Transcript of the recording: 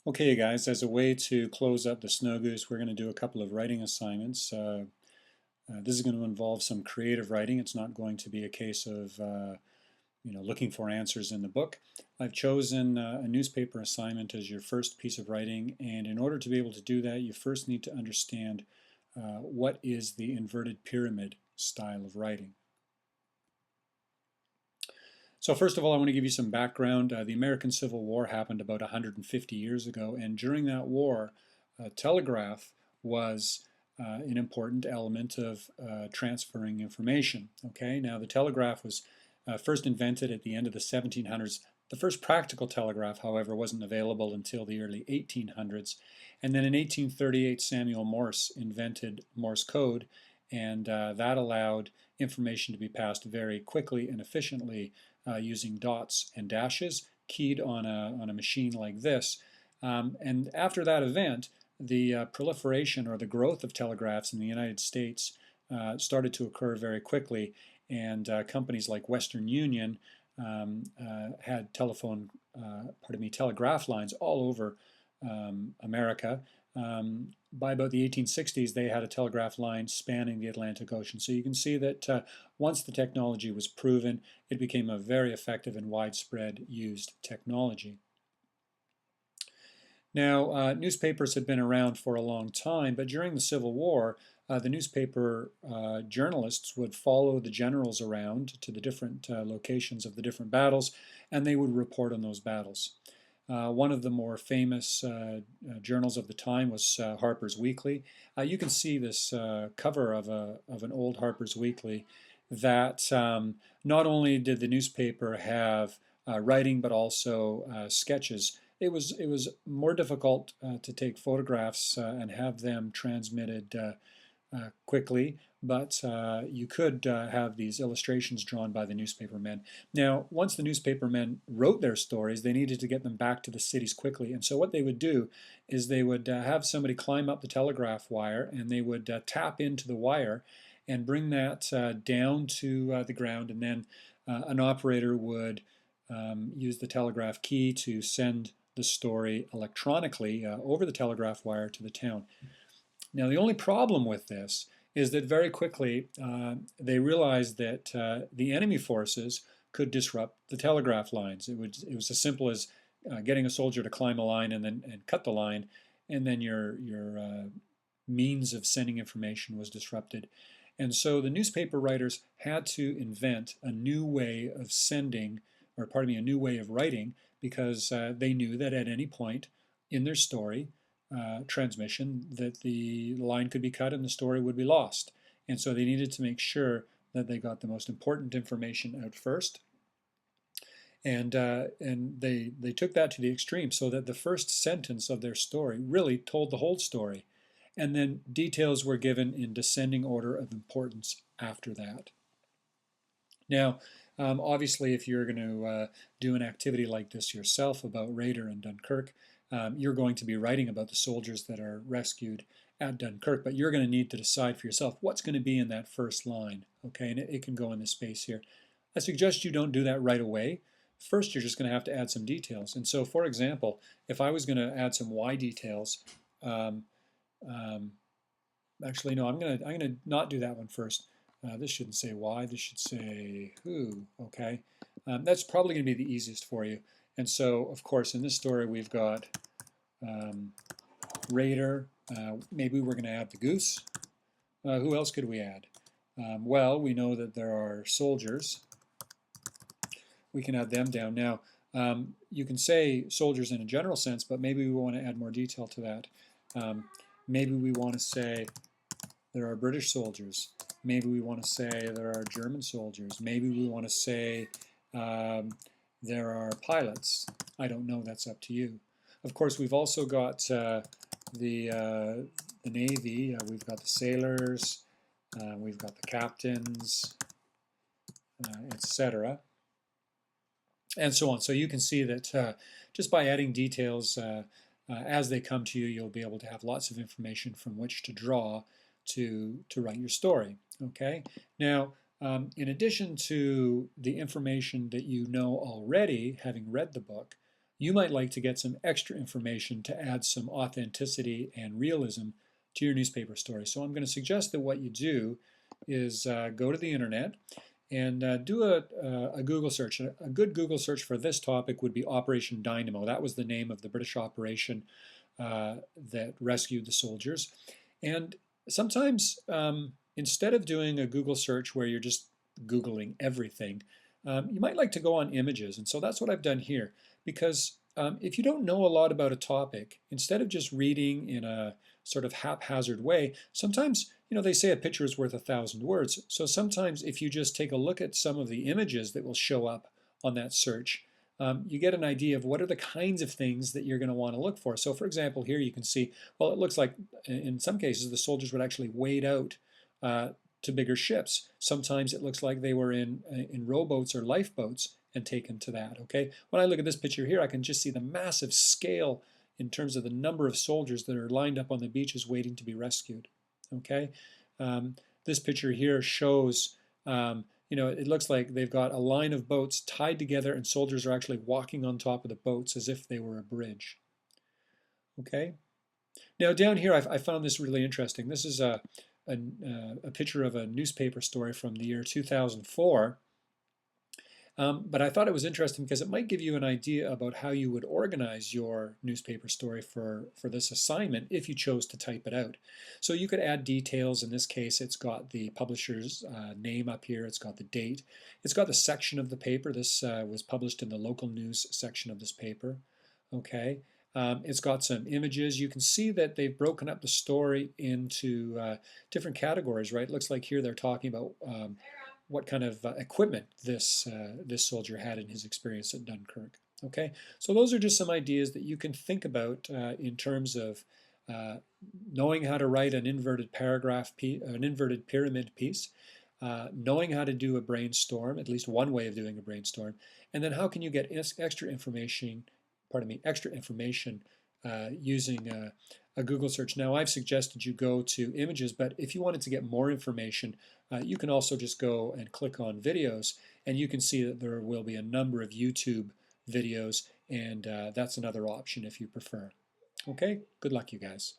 Okay, guys, as a way to close up the Snow Goose, we're going to do a couple of writing assignments. This is going to involve some creative writing. It's not going to be a case of looking for answers in the book. I've chosen a newspaper assignment as your first piece of writing, and in order to be able to do that, you first need to understand what is the inverted pyramid style of writing. So first of all, I want to give you some background. The American Civil War happened about 150 years ago, and during that war, telegraph was an important element of transferring information. Okay, now the telegraph was first invented at the end of the 1700s. The first practical telegraph, however, wasn't available until the early 1800s. And then in 1838, Samuel Morse invented Morse code, and that allowed information to be passed very quickly and efficiently using dots and dashes keyed on a machine like this. And after that event, the proliferation or the growth of telegraphs in the United States started to occur very quickly, and companies like Western Union had telegraph lines all over America. By about the 1860s, they had a telegraph line spanning the Atlantic Ocean. So you can see that once the technology was proven, it became a very effective and widespread used technology. Now, newspapers had been around for a long time, but during the Civil War, the newspaper journalists would follow the generals around to the different locations of the different battles, and they would report on those battles. One of the more famous journals of the time was Harper's Weekly. You can see this cover of an old Harper's Weekly that not only did the newspaper have writing but also sketches. It was more difficult to take photographs and have them transmitted quickly, but you could have these illustrations drawn by the newspapermen. Now, once the newspapermen wrote their stories, they needed to get them back to the cities quickly. And so what they would do is they would have somebody climb up the telegraph wire, and they would tap into the wire and bring that down to the ground, and then an operator would use the telegraph key to send the story electronically over the telegraph wire to the town. Now, the only problem with this is that very quickly they realized that the enemy forces could disrupt the telegraph lines. It was as simple as getting a soldier to climb a line and cut the line, and then your means of sending information was disrupted. And so the newspaper writers had to invent a new way of sending, or pardon me, a new way of writing, because they knew that at any point in their story, transmission, that the line could be cut and the story would be lost. And so they needed to make sure that they got the most important information out first. And they took that to the extreme so that the first sentence of their story really told the whole story. And then details were given in descending order of importance after that. Now, obviously, if you're going to do an activity like this yourself about Raider and Dunkirk, you're going to be writing about the soldiers that are rescued at Dunkirk, but you're going to need to decide for yourself what's going to be in that first line, okay? And it can go in this space here. I suggest you don't do that right away. First, you're just going to have to add some details. And so, for example, if I was going to add some why details, um, actually, no, I'm gonna not do that one first. This shouldn't say why, this should say who, okay? That's probably going to be the easiest for you. And so, of course, in this story, we've got Raider. Maybe we're going to add the goose. Who else could we add? Well, we know that there are soldiers. We can add them down. Now, you can say soldiers in a general sense, but maybe we want to add more detail to that. Maybe we want to say there are British soldiers. Maybe we want to say there are German soldiers. Maybe we want to say there are pilots. I don't know, that's up to you. Of course, we've also got the Navy. We've got the sailors. We've got the captains, etc. And so on. So you can see that just by adding details as they come to you, you'll be able to have lots of information from which to draw to write your story. Okay. Now, in addition to the information that you know already, having read the book, you might like to get some extra information to add some authenticity and realism to your newspaper story. So I'm going to suggest that what you do is go to the internet and do a Google search. A good Google search for this topic would be Operation Dynamo. That was the name of the British operation that rescued the soldiers. And sometimes, instead of doing a Google search where you're just Googling everything, you might like to go on images. And so that's what I've done here. Because if you don't know a lot about a topic, instead of just reading in a sort of haphazard way, sometimes, they say a picture is worth 1,000 words. So sometimes if you just take a look at some of the images that will show up on that search, you get an idea of what are the kinds of things that you're going to want to look for. So for example, here you can see, well, it looks like in some cases the soldiers would actually wade out to bigger ships. Sometimes it looks like they were in rowboats or lifeboats and taken to that. Okay, when I look at this picture here, I can just see the massive scale in terms of the number of soldiers that are lined up on the beaches waiting to be rescued. Okay, this picture here shows, it looks like they've got a line of boats tied together and soldiers are actually walking on top of the boats as if they were a bridge. Okay, now down here I found this really interesting. This is a picture of a newspaper story from the year 2004. But I thought it was interesting because it might give you an idea about how you would organize your newspaper story for this assignment if you chose to type it out. So you could add details. In this case, it's got the publisher's name up here. It's got the date. It's got the section of the paper. This was published in the local news section of this paper. Okay. It's got some images. You can see that they've broken up the story into different categories, right? It looks like here they're talking about what kind of equipment this soldier had in his experience at Dunkirk. Okay, so those are just some ideas that you can think about in terms of knowing how to write an inverted an inverted pyramid piece, knowing how to do a brainstorm, at least one way of doing a brainstorm, and then how can you get extra information, using a Google search. Now I've suggested you go to images, but if you wanted to get more information, you can also just go and click on videos, and you can see that there will be a number of YouTube videos, and that's another option if you prefer. Okay, good luck you guys.